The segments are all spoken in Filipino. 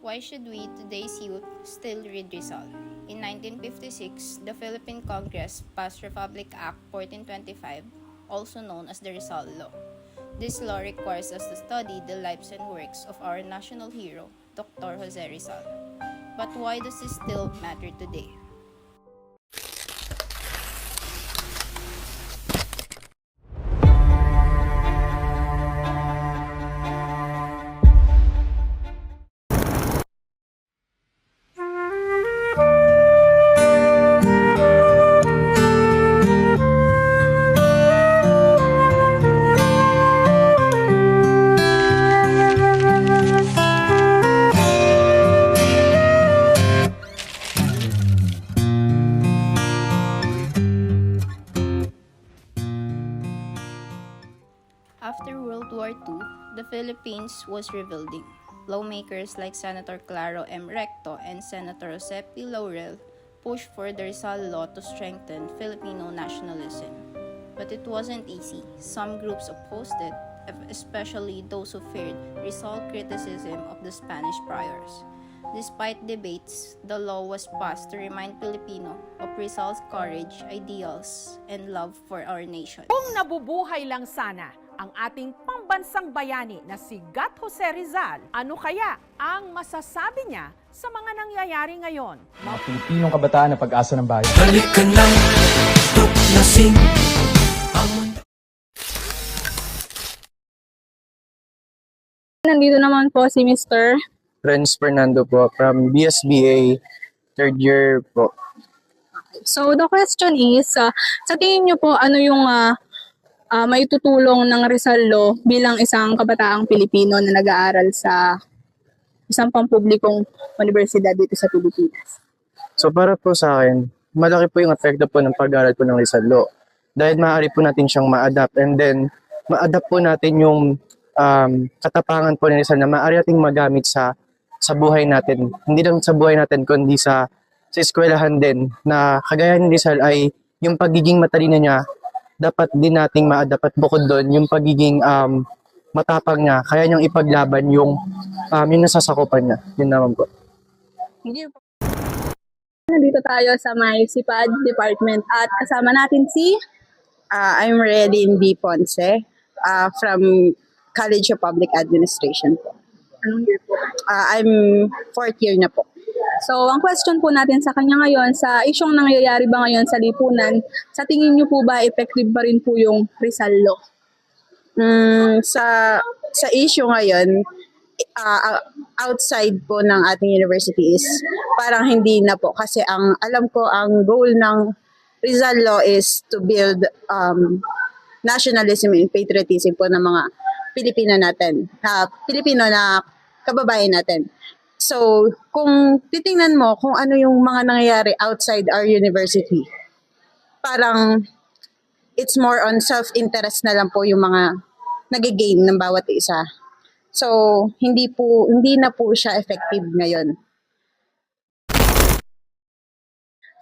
Why should we, today's youth, still read Rizal? In 1956, the Philippine Congress passed Republic Act 1425, also known as the Rizal Law. This law requires us to study the lives and works of our national hero, Dr. Jose Rizal. But why does this still matter today? After World War II, the Philippines was rebuilding. Lawmakers like Senator Claro M. Recto and Senator Jose P. Laurel pushed for the Rizal Law to strengthen Filipino nationalism. But it wasn't easy. Some groups opposed it, especially those who feared Rizal criticism of the Spanish priors. Despite debates, the law was passed to remind Filipino of Rizal's courage, ideals, and love for our nation. Kung nabubuhay lang sana ang ating pambansang bayani na si Gat Jose Rizal, ano kaya ang masasabi niya sa mga nangyayari ngayon? Mga Pilipinong kabataan na pag-asa ng bayan. Balikan lang, tuklasin ang mundo. Nandito naman po si Mr. Renz Fernando po from BSBA third year po. So the question is, sa tingin niyo po ano yung may tutulong ng Rizal Law bilang isang kabataang Pilipino na nag-aaral sa isang pampublikong universidad dito sa Pilipinas? So para po sa akin, malaki po yung epekto po ng pag-aaral po ng Rizal Law. Dahil maaari po natin siyang ma-adapt and then ma-adapt po natin yung katapangan po ng Rizal na maaari nating magamit sa buhay natin. Hindi lang sa buhay natin kundi sa eskwelahan din na kagaya ni Rizal ay yung pagiging matalino niya dapat din nating ma-adapt at bukod doon yung pagiging matapang niya kaya niyang ipaglaban yung nasasakupan niya. Yun naman po. Hindi po. Nandito tayo sa may SIPAD department at kasama natin si I'm Redin B. Ponce from College of Public Administration po. anong year po? I'm fourth year na po. So, ang question po natin sa kanya ngayon, sa isyong nangyayari ba ngayon sa lipunan, sa tingin niyo po ba effective pa rin po yung Rizal Law? Sa issue ngayon, outside po ng ating university is parang hindi na po. Kasi ang alam ko, ang goal ng Rizal Law is to build nationalism and patriotism po ng mga Pilipino natin, Pilipino na kababayan natin. So, kung titingnan mo kung ano yung mga nangyayari outside our university, parang it's more on self-interest na lang po yung mga nag-gain ng bawat isa. So, hindi na po siya effective ngayon.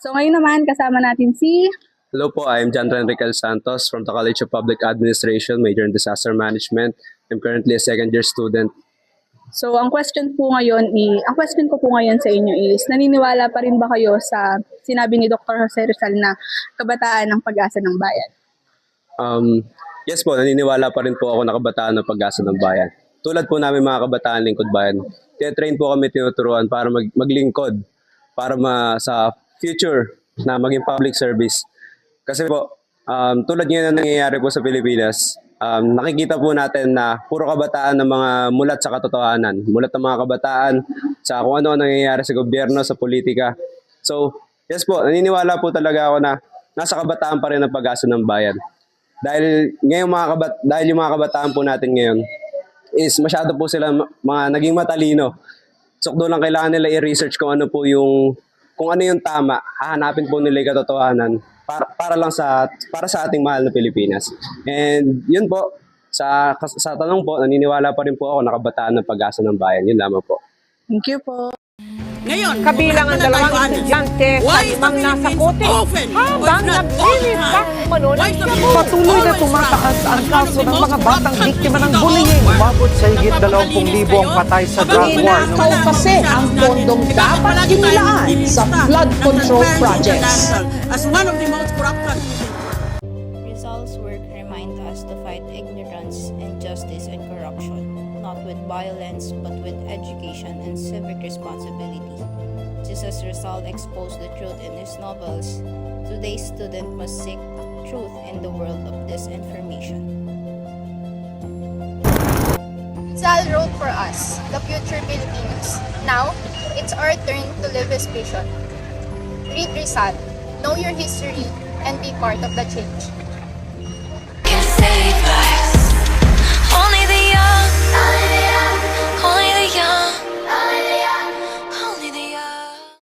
So, ngayon naman, kasama natin si... Hello po, I'm John Enriquel Santos from the College of Public Administration, major in Disaster Management. I'm currently a second-year student. So, ang question ko po ngayon sa inyo is, naniniwala pa rin ba kayo sa sinabi ni Dr. Jose Rizal na kabataan ng pag-asa ng bayan? Yes po, naniniwala pa rin po ako na kabataan ng pag-asa ng bayan. Tulad po namin mga kabataan lingkod bayan, tinetrain po kami, tinuturuan para maglingkod, para sa future na maging public service. Kasi po, tulad ngayon na nangyayari po sa Pilipinas, nakikita po natin na puro kabataan ng mga mulat sa katotohanan. Mulat ng mga kabataan sa kung ano nangyayari sa gobyerno, sa politika. So, yes po, naniniwala po talaga ako na nasa kabataan pa rin ang pag-asa ng bayan. Dahil yung mga kabataan po natin ngayon is masyado po sila mga naging matalino. So, doon lang kailangan nila i-research kung ano yung tama. Hahanapin po nila yung katotohanan para sa ating mahal na Pilipinas. And yun po, Sa tanong po, naniniwala pa rin po ako na kabataan ng pag-asa ng bayan. Yun lamang po. Thank you po. Kabilang ang dalawang estudyante sa limang nasa kote habang naglinis ka umano ng shabu. Patuloy na tumataas ang kaso ng mga batang biktima ng bullying. Umabot sa higit 20,000 ang patay sa drug war. Ninakaw kasi ang pondong dapat inilaan sa flood control projects. As one of the most corrupt countries. Rizal's work reminds us to fight ignorance, injustice, and corruption, not with violence, but with education and civic responsibility. Just as Rizal exposed the truth in his novels, today's student must seek truth in the world of disinformation. Rizal wrote for us, the future Filipinos. Now, it's our turn to live his vision. Read Rizal, know your history, and be part of the change.